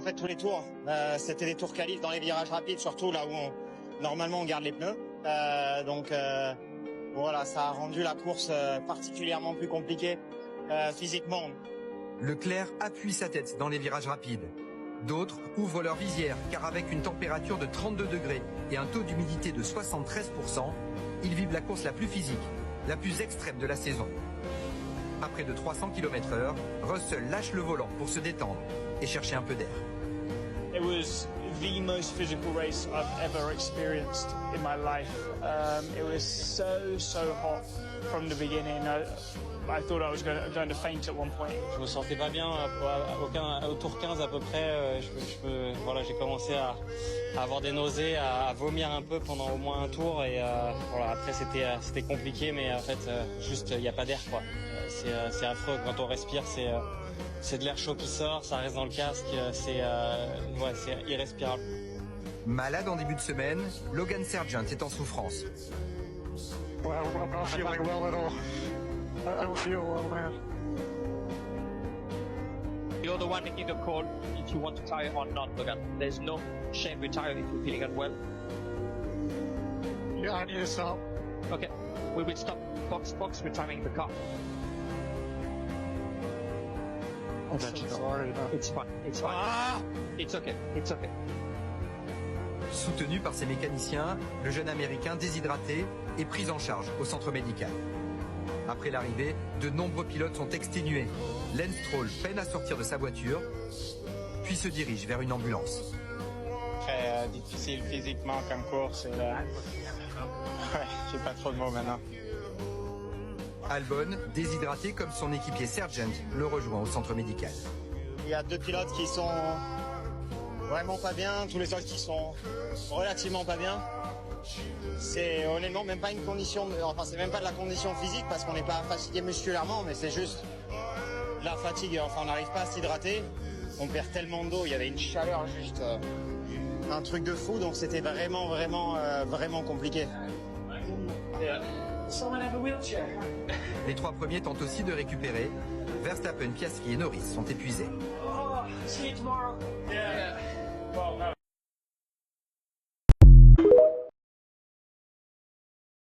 fait tous les tours. C'était des tours qualifs dans les virages rapides, surtout là où normalement on garde les pneus. Voilà, ça a rendu la course particulièrement plus compliquée physiquement. Leclerc appuie sa tête dans les virages rapides. D'autres ouvrent leur visière car avec une température de 32 degrés et un taux d'humidité de 73%, ils vivent la course la plus physique, la plus extrême de la saison. À près de 300 km/h, Russell lâche le volant pour se détendre et chercher un peu d'air. It was the most physical race I've ever experienced in my life. It was so hot from the beginning. I thought I was going to faint at one point. Je me sentais pas bien au tour 15 à peu près. Voilà, j'ai commencé à avoir des nausées, à vomir un peu pendant au moins un tour et voilà, après c'était compliqué, mais en fait juste il n'y a pas d'air quoi. C'est affreux quand on respire, c'est de l'air chaud qui sort, ça reste dans le casque, c'est irrespirable. Malade en début de semaine, Logan Sargent est en souffrance. Well, I'm not feeling well at all. I don't feel well, man. You're the one making the call if you want to tire or not, Logan. There's no shame retiring if you're feeling unwell. Yeah, I need to stop. Okay, we will stop box retiring the car. I'm so sorry. It's fine. It's fine. Ah! It's okay. It's okay. Soutenu par ses mécaniciens, le jeune Américain déshydraté est pris en charge au centre médical. Après l'arrivée, de nombreux pilotes sont exténués. Lance Stroll peine à sortir de sa voiture, puis se dirige vers une ambulance. Très difficile physiquement comme course. Ouais, j'ai pas trop de mots maintenant. Albon, déshydraté comme son équipier Sargent, le rejoint au centre médical. Il y a 2 pilotes qui sont vraiment pas bien, tous les autres qui sont relativement pas bien. C'est honnêtement même pas une condition, enfin c'est même pas de la condition physique parce qu'on n'est pas fatigué musculairement, mais c'est juste la fatigue. Enfin on n'arrive pas à s'hydrater, on perd tellement d'eau, il y avait une chaleur juste un truc de fou, donc c'était vraiment compliqué. Les 3 premiers tentent aussi de récupérer. Verstappen, Piastri et Norris sont épuisés. See you tomorrow. Yeah. Well, no.